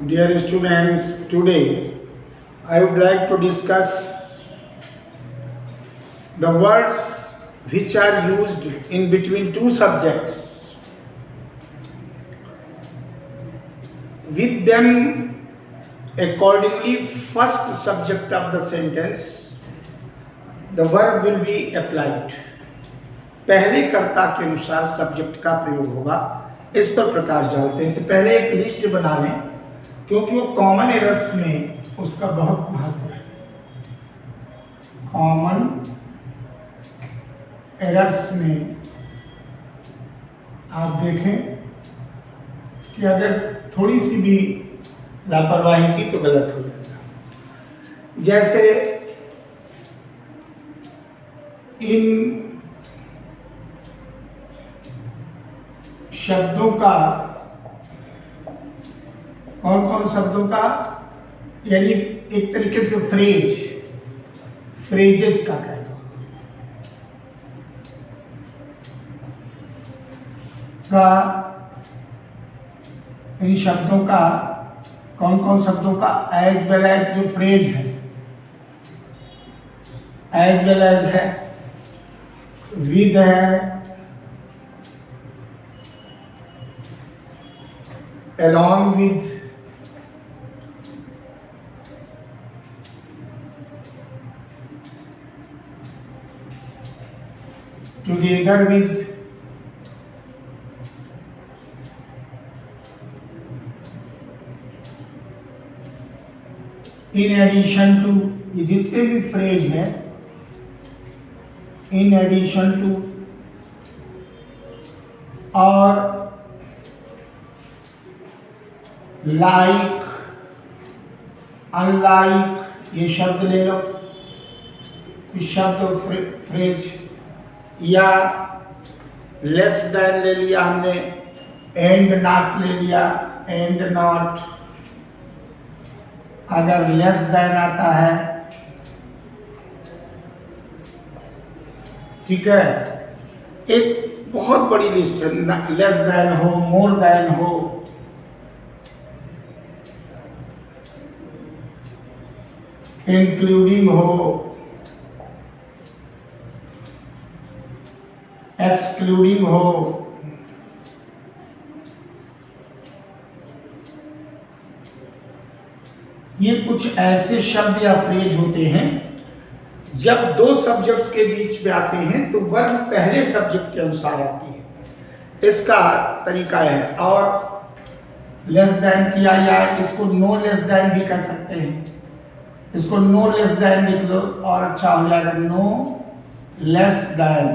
Dear students, today I would like to discuss the words which are used in between two subjects. With them, accordingly, first subject of the sentence, the verb will be applied. पहले कर्ता के अनुसार subject का प्रयोग होगा। इस पर प्रकाश डालते हैं कि पहले एक लिस्ट बना लें, क्योंकि वो कॉमन एरर्स में उसका बहुत महत्व है। कॉमन एरर्स में आप देखें कि अगर थोड़ी सी भी लापरवाही की तो गलत हो जाता है। जैसे इन शब्दों का, कौन कौन शब्दों का, यानी एक तरीके से फ्रेजेज का कह लो, इन शब्दों का, कौन कौन शब्दों का एज वेल एज जो फ्रेज है, एज वेल एज है, विद है, along with, together with, in addition to, ये जितने भी फ्रेज हैं, in addition to, और लाइक, अनलाइक, ये शब्द ले लो, इस शब्द फ्रेज, या लेस देन ले लिया हमने, एंड नॉट ले लिया, एंड नॉट, अगर लेस देन आता है, ठीक है। एक बहुत बड़ी लिस्ट है, लेस देन हो, मोर देन हो, इंक्लूडिंग हो, एक्सक्लूडिंग हो, ये कुछ ऐसे शब्द या फ्रेज होते हैं जब दो सब्जेक्ट्स के बीच में आते हैं तो वर्ब पहले सब्जेक्ट के अनुसार आती है। इसका तरीका है, और लेस देन किया, या इसको नो लेस देन भी कह सकते हैं। इसको नो लेस देन लिख लो और अच्छा हो जाएगा, नो लेस देन।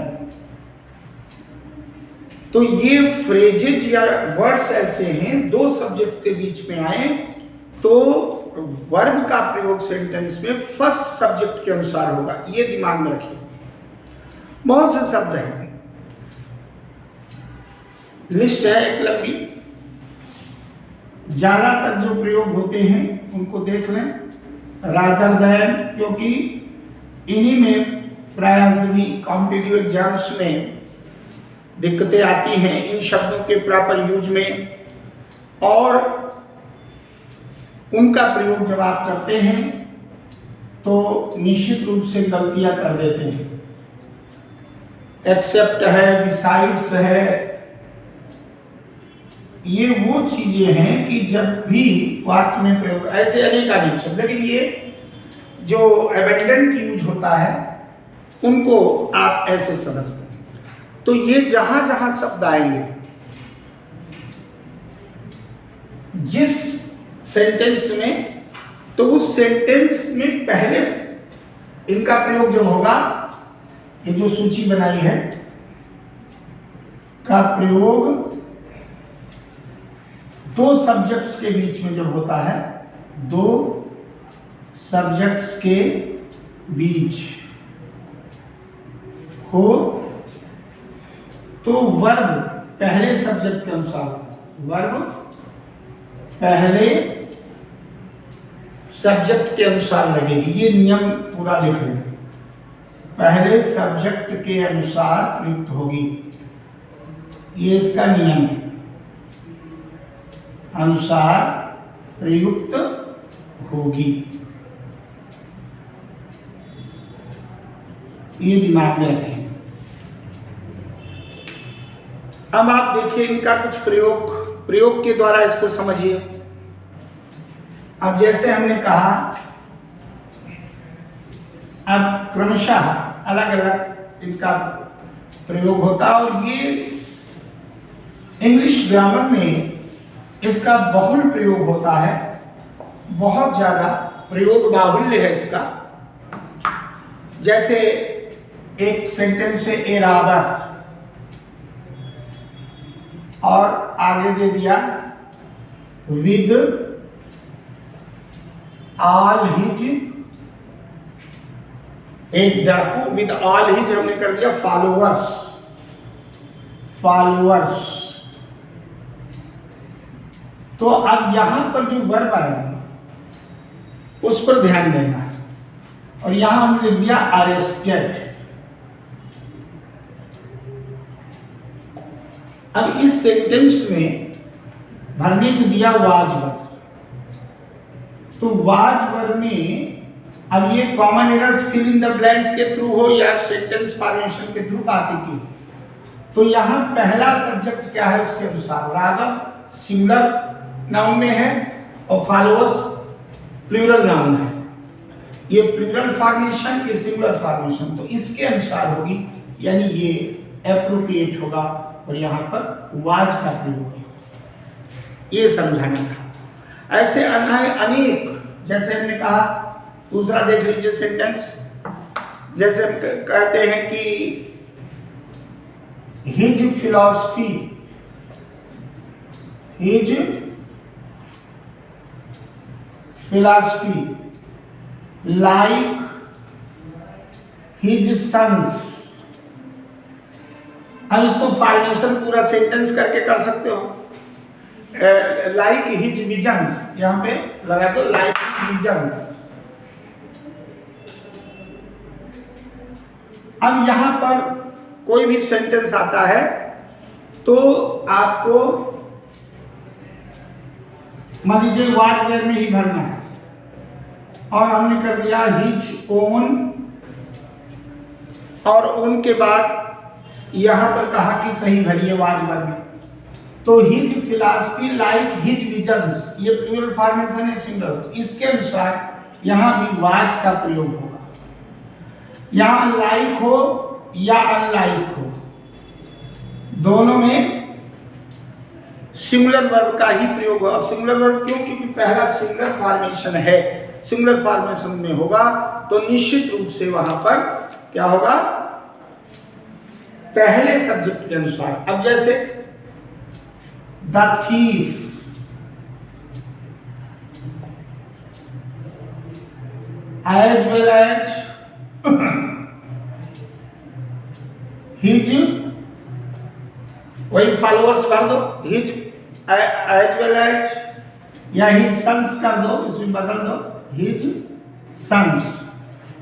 तो ये फ्रेजेज या वर्ड्स ऐसे हैं, दो सब्जेक्ट्स के बीच में आए तो वर्ब का प्रयोग सेंटेंस में फर्स्ट सब्जेक्ट के अनुसार होगा। ये दिमाग में रखिए। बहुत से शब्द हैं, लिस्ट है एक लंबी, ज्यादातर जो प्रयोग होते हैं उनको देख लें। रादर देन, क्योंकि इन्हीं में प्राय सभी कॉम्पिटिटिव एग्जाम्स में दिक्कतें आती हैं इन शब्दों के प्रॉपर यूज में, और उनका प्रयोग जब आप करते हैं तो निश्चित रूप से गलतियां कर देते हैं। एक्सेप्ट है, बिसाइड्स है, ये वो चीजें हैं कि जब भी वाक्य में प्रयोग, ऐसे अनेक शब्द, लेकिन ये जो एबेंडेंट यूज होता है उनको आप ऐसे समझ लो। तो ये जहां जहां शब्द आएंगे, जिस सेंटेंस में, तो उस सेंटेंस में पहले इनका प्रयोग जो होगा, ये जो सूची बनाई है का प्रयोग दो सब्जेक्ट्स के बीच में जब होता है, दो सब्जेक्ट्स के बीच हो तो वर्ब पहले सब्जेक्ट के अनुसार, वर्ब पहले सब्जेक्ट के अनुसार लगेगी। ये नियम पूरा लिख लें, पहले सब्जेक्ट के अनुसार प्रयुक्त होगी। ये इसका नियम है, अनुसार प्रयुक्त होगी। ये दिमाग में रखें। अब आप देखिए इनका कुछ प्रयोग के द्वारा इसको समझिए। अब जैसे हमने कहा, अब क्रमशः अलग अलग इनका प्रयोग होता है और ये इंग्लिश ग्रामर में इसका बहुल प्रयोग होता है, बहुत ज्यादा प्रयोग बाहुल्य है इसका। जैसे एक सेंटेंस है ए रादर और आगे दे दिया विद ऑल हिज, एक डाकू विद ऑल हिज हमने कर दिया फॉलोअर्स। तो अब यहां पर जो वर्ब आएगा उस पर ध्यान देना है और यहां हमने लिख दिया अरेस्टेड। अब इस सेंटेंस में भरने को दिया वाज वर्ब, तो वाज वर्ब में अब ये common errors fill in the blanks के थ्रू हो या सेंटेंस फॉर्मेशन के थ्रू बातें की, तो यहां पहला सब्जेक्ट क्या है उसके अनुसार राघव सिंगुलर नाउन में है और फॉलोअर्स प्लूरल नाउन है। ये प्लूरल फॉर्मेशन, ये सिंगुलर फॉर्मेशन, तो इसके अनुसार होगी, यानी ये एप्रोप्रिएट होगा और यहाँ पर वाज का प्रयोग होगा। ये समझाना था। ऐसे अनेक, जैसे हमने कहा, दूसरा देख लीजिए सेंटेंस, जैसे हम कहते हैं कि his philosophy like his sons. हम इसको फॉर्मेशन पूरा सेंटेंस करके कर सकते हो। लाइक हिज विजन्स, यहां पे लगा दो लाइक विजन्स। अब यहां पर कोई भी सेंटेंस आता है तो आपको मान लीजिए वाज वेयर में ही भरना है और हमने कर दिया हिज ओन, और उनके बाद यहां पर कहा कि सही भरिए वाज वेयर में, तो his philosophy like his visions, ये प्लूरल फॉर्मेशन है सिंगुलर, इसके अनुसार यहां भी वाज का प्रयोग होगा। यहां लाइक हो या अनलाइक हो, दोनों में सिंगुलर वर्ब का ही प्रयोग हो। अब सिंगुलर वर्ब क्यों? क्योंकि पहला सिंगुलर फॉर्मेशन है, सिंगुलर फॉर्मेशन में होगा तो निश्चित रूप से वहां पर क्या होगा, पहले सब्जेक्ट के अनुसार। अब जैसे the thief, as well as his, वही फॉलोअर्स कर दो, हिज एज वेल एज या हिज सन्स कर दो, इसमें बदल दो हिज सन्स,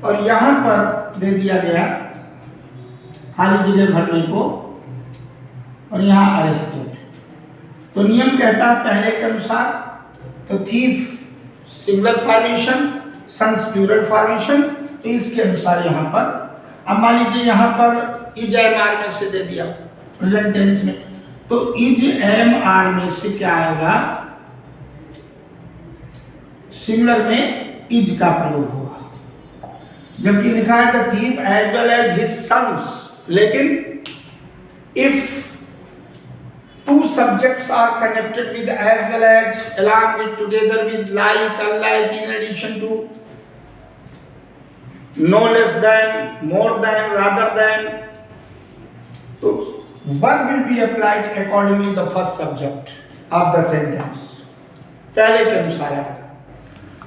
और यहां पर दे दिया गया खाली जगह भरने को और यहां अरेस्टेड। तो नियम कहता है पहले के अनुसार, तो thief singular formation, sons plural formation, तो इसके अनुसार यहां पर। अब मान लीजिए यहां पर इज एम आर में से दे दिया प्रेजेंट टेंस में, तो इज एम आर में से क्या आएगा, सिंगुलर में इज का प्रयोग होगा। जबकि लिखा है the thief as well as his sons, लेकिन if two subjects are connected with as well as, along with, together with, like, unlike, in addition to, no less than, more than, rather than, so verb will be applied accordingly the first subject of the sentence, पहले के अनुसार आएगा।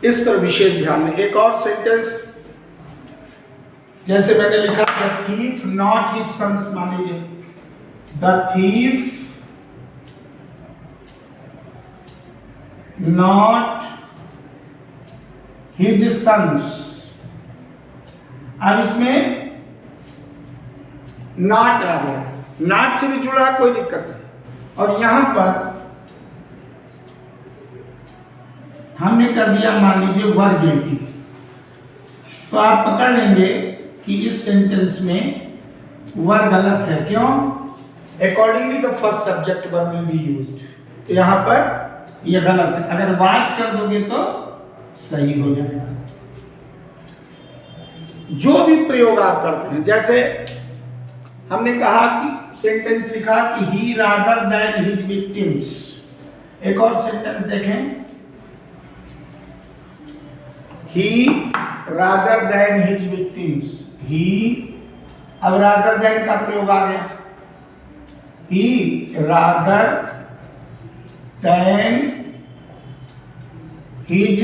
इस पर विशेष ध्यान में। एक और सेंटेंस जैसे मैंने लिखा the thief not his sons, मान लीजिए the thief not his sons. अब इसमें नॉट आ गया, नॉट से भी जुड़ा कोई दिक्कत नहीं, और यहां पर हमने कर दिया मान लीजिए वर गिल्टी, तो आप पकड़ लेंगे कि इस सेंटेंस में वर गलत है। क्यों? Accordingly the first subject verb will be used, तो यहाँ पर ये गलत है। अगर वाच कर दोगे तो सही हो जाएगा। जो भी प्रयोग आप करते हैं, जैसे हमने कहा कि सेंटेंस लिखा कि ही रादर देन हिज विक्टिम्स। एक और सेंटेंस देखें, ही रादर देन हिज विक्टिम्स। ही, अब रादर देन का प्रयोग आ गया, ही रादर देन हिज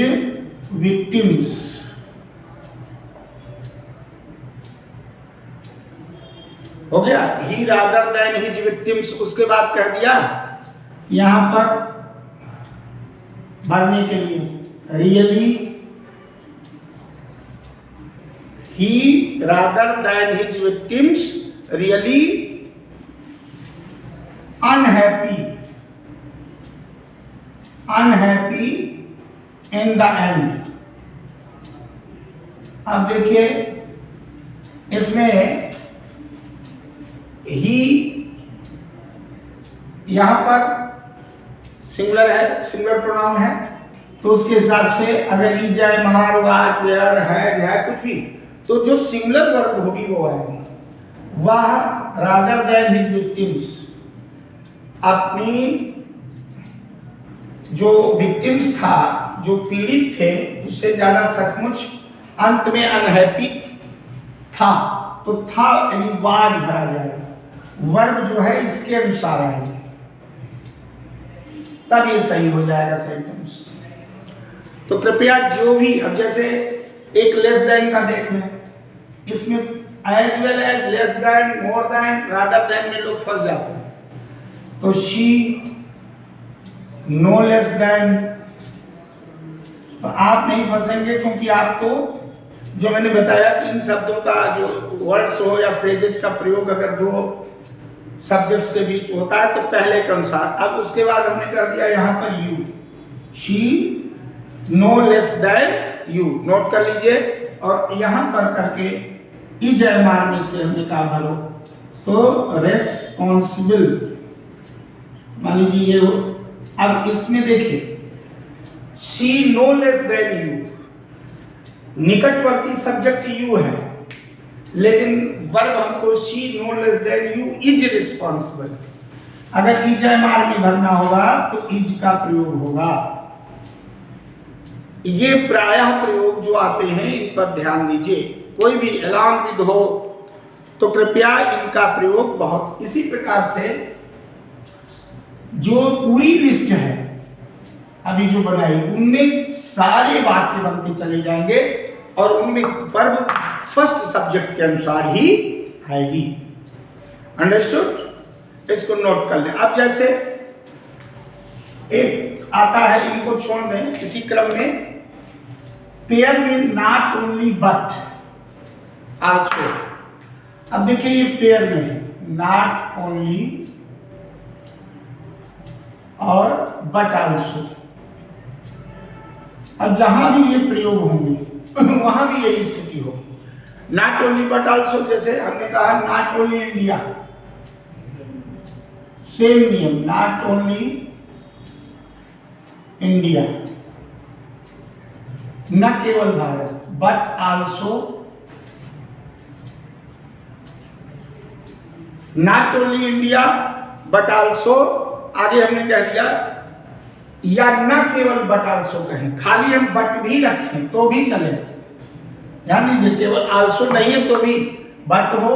विक्टिम्स। हो गया, ही रादर देन हिज विक्टिम्स। उसके बाद कह दिया यहां पर भरने के लिए really, he rather than his victims really unhappy, unhappy in the end. अब देखिए इसमें ही यहां पर सिंगुलर है, सिंगुलर प्रोनाउन है, तो उसके हिसाब से अगर ई जाए, मार, वाज, वेयर, है कुछ भी, तो जो सिंगुलर वर्ब होगी वो आएगी। वह रादर देन हिज विक्टिम्स, अपनी जो विक्टिम्स था, जो पीड़ित थे, उससे ज्यादा सचमुच अंत में अनहैप्पी था, तो था यानी वाज भरा जाएगा। वर्ब जो है इसके अनुसार आएगी, तब ये सही हो जाएगा सेंटेंस। तो कृपया जो भी, अब जैसे एक लेस देन का देख लें, इसमें as well as, less than, more than, rather than में लोग फंस जाते हैं। तो शी, नो लेस देन, तो आप नहीं फंसेंगे, क्योंकि आपको जो मैंने बताया कि इन शब्दों का जो वर्ड्स हो या फ्रेजेज का प्रयोग अगर दो सब्जेक्ट्स के बीच होता है तो पहले के अनुसार। अब उसके बाद हमने कर दिया यहाँ पर you, she know less than you, note कर लीजिए। और यहाँ पर करके इजमार में से हमने कहा भरो, तो रेस्पॉन्सिबल मान लीजिए ये। अब इसमें देखिए she know less than you, निकटवर्ती सब्जेक्ट यू है, लेकिन वर्ब हमको she know less than you is responsible. अगर इजमार में भरना होगा तो इज का प्रयोग होगा। ये प्रायः प्रयोग जो आते हैं इन पर ध्यान दीजिए। कोई भी एलान विद हो तो कृपया इनका प्रयोग बहुत, इसी प्रकार से जो पूरी लिस्ट है अभी जो बनाई, उनमें सारे वाक्य बनते चले जाएंगे और उनमें वर्ब फर्स्ट सब्जेक्ट के अनुसार ही आएगी। अंडरस्टूड? इसको नोट कर लें। अब जैसे एक आता है, इनको छोड़ दें, इसी क्रम में पेयर में नॉट ओनली बट आल्सो। अब देखिए ये पेयर में है, नॉट ओनली और बट आल्सो। अब जहां भी ये प्रयोग होंगे वहां भी यही स्थिति होगी। नॉट ओनली बट आल्सो, जैसे हमने कहा नॉट ओनली इंडिया, सेम नियम, नॉट ओनली इंडिया, न केवल Bharat, but also, not only India but also. आगे हमने कह दिया, या न केवल बट आल्सो कहें, खाली हम बट भी रखें तो भी चलेगा। ध्यान दीजिए, केवल आल्सो नहीं है तो भी बट हो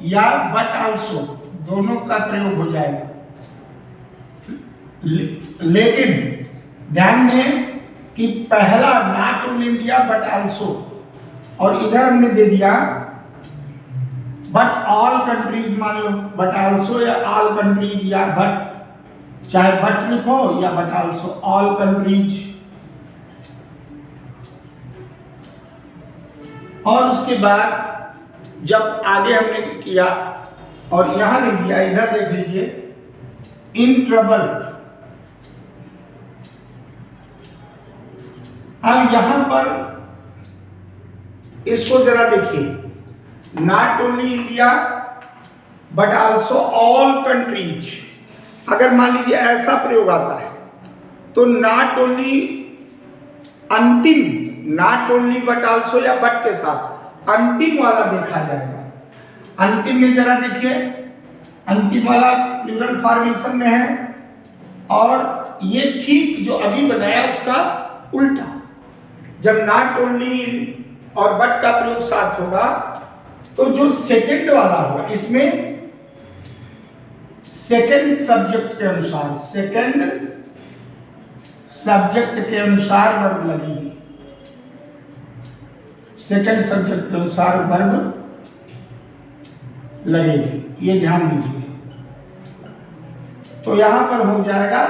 या बट आल्सो, दोनों का प्रयोग हो जाएगा। लेकिन ध्यान दें कि पहला not only India but also, और इधर हमने दे दिया बट ऑल कंट्रीज, मान लो बट आल्सो या ऑल कंट्रीज, या बट, चाहे बट लिखो या बट आल्सो, ऑल कंट्रीज। और उसके बाद जब आगे हमने किया और यहां लिख दिया, इधर देख लीजिए, इन ट्रबल, अब यहां पर इसको जरा देखिए, not only India but also all countries. अगर मान लीजिए ऐसा प्रयोग आता है तो नॉट ओनली अंतिम, नॉट ओनली बट आल्सो या बट के साथ अंतिम वाला देखा जाएगा। अंतिम में जरा देखिए, अंतिम वाला प्लूरल फॉर्मेशन में है और ये ठीक जो अभी बनाया उसका उल्टा। जब नॉट ओनली और बट का प्रयोग साथ होगा तो जो सेकंड वाला होगा इसमें सेकंड सब्जेक्ट के अनुसार, सेकंड सब्जेक्ट के अनुसार वर्ब लगेगी, सेकंड सब्जेक्ट के अनुसार वर्ब लगेगी, ये ध्यान दीजिए। तो यहां पर हो जाएगा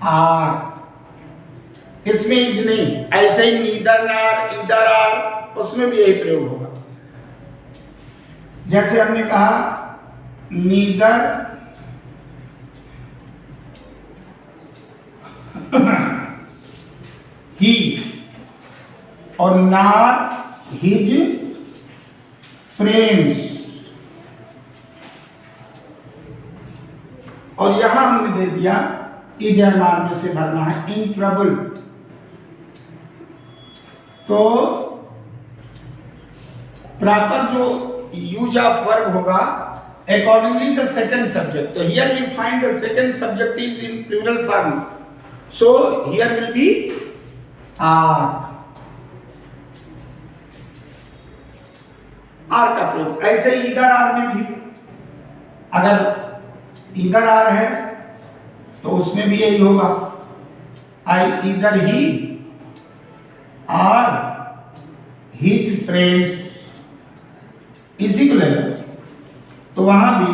आर, इसमें इज नहीं, ऐसे ही नीदर नार इधर आर, उसमें भी यही प्रयोग होगा। जैसे हमने कहा नीदर ही और नार हिज फ्रेंड्स, और यहां हमने दे दिया इज एंड आर में से भरना है इन ट्रबल। तो प्रॉपर जो यूज ऑफ वर्ब होगा अकॉर्डिंगली द सेकंड सब्जेक्ट। तो here we find the second subject is in plural form, so here will be are. Are का प्रयोग ऐसे ही इधर आर में भी, अगर इधर आर है तो उसमें भी यही होगा, आई इधर ही आर हिज फ्रेंड्स, इसी को लेकर। तो वहां भी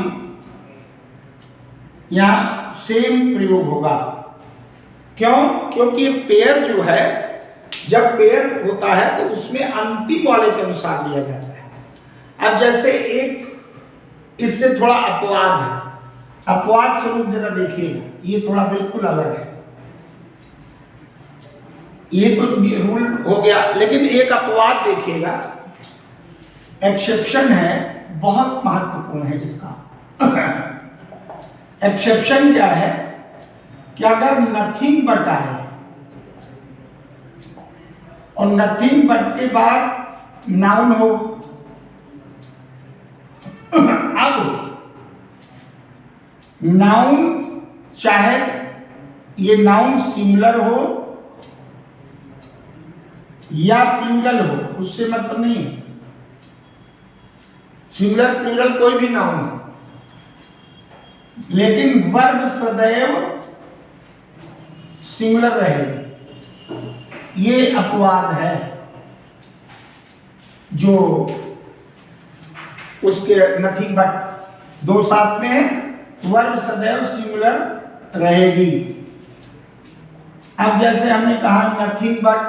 यहां सेम प्रयोग होगा। क्यों? क्योंकि पेयर जो है, जब पेयर होता है तो उसमें अंतिम वाले के अनुसार लिया जाता है। अब जैसे एक इससे थोड़ा अपवाद है, अपवाद स्वरूप जरा देखिएगा, ये थोड़ा बिल्कुल अलग है। ये तो रूल हो गया, लेकिन एक अपवाद देखिएगा, एक्सेप्शन है, बहुत महत्वपूर्ण है इसका। एक्सेप्शन क्या है कि अगर नथिंग बट आए और नथिंग बट के बाद नाउन हो, अब नाउन चाहे ये नाउन सिंगुलर हो या प्लूरल हो, उससे मतलब नहीं है, सिंगुलर प्लूरल कोई भी नाउन हो, लेकिन वर्ब सदैव सिंगुलर रहेगी। ये अपवाद है जो उसके नथिंग बट दो साथ में है, वर्ब सदैव सिंगुलर रहेगी। अब जैसे हमने कहा नथिंग बट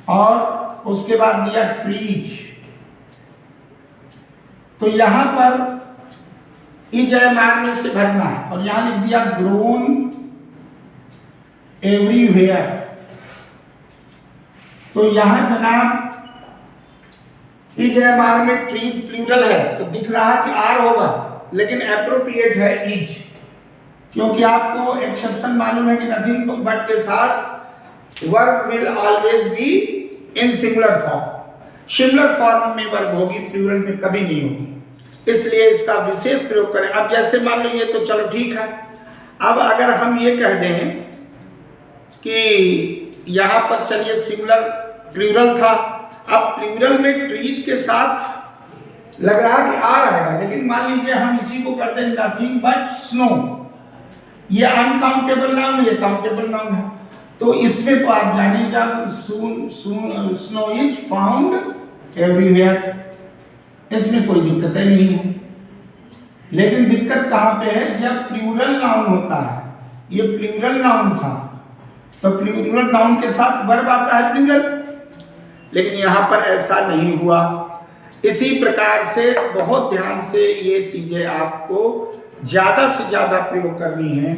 और उसके बाद दिया ट्रीज, तो यहां पर इज एम में से भरना है और यहां लिख दिया ग्रोन एवरीवेयर। तो यहां जनाब इज एम में ट्रीज प्लूरल है तो दिख रहा कि आर होगा, लेकिन एप्रोप्रिएट है इज, क्योंकि आपको एक्सेप्शन मालूम है कि नथिंग बट के साथ verb will always be in singular form, singular form में वर्ब होगी, प्लूरल में कभी नहीं होगी, इसलिए इसका विशेष प्रयोग करें। अब जैसे मान लो ये तो चलो ठीक है, अब अगर हम ये कह दें कि यहां पर चलिए सिंगुलर प्लूरल था, अब प्लूरल में ट्रीज के साथ लग रहा कि आ आएगा, लेकिन मान लीजिए हम इसी को करते हैं नथिंग बट स्नो, ये अनकाउंटेबल नाउन है, ये काउंटेबल नाउन है, तो इसमें तो आप जानेगा स्नो इज फाउंड एवरीवेयर, इसमें कोई दिक्कत नहीं है। लेकिन दिक्कत कहां पे है? जब प्लूरल नाउन होता है, ये प्लूरल नाउन था तो प्लूरल नाउन के साथ वर्ब आता है प्लूरल, लेकिन यहां पर ऐसा नहीं हुआ। इसी प्रकार से बहुत ध्यान से ये चीजें आपको ज्यादा से ज्यादा प्रयोग करनी है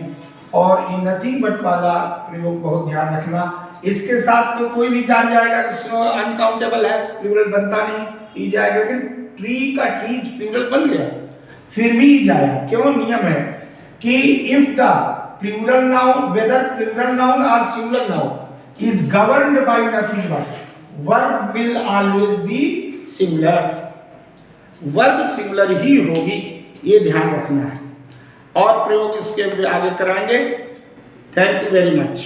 और ये नथिंग बट वाला प्रयोग बहुत ध्यान रखना। इसके साथ तो कोई भी जान जाएगा कि अनकाउंटेबल है, प्लूरल बनता नहीं, ई जाएगा। लेकिन ट्री का ट्रीज प्लूरल बन गया, फिर भी ई जाएगा। क्यों? नियम है कि if the plural noun, whether plural noun और singular noun is governed by nothing but, verb will always be singular, verb singular ही होगी, ये ध्यान रखना है। और प्रयोग इसके आगे कराएंगे। Thank you very much.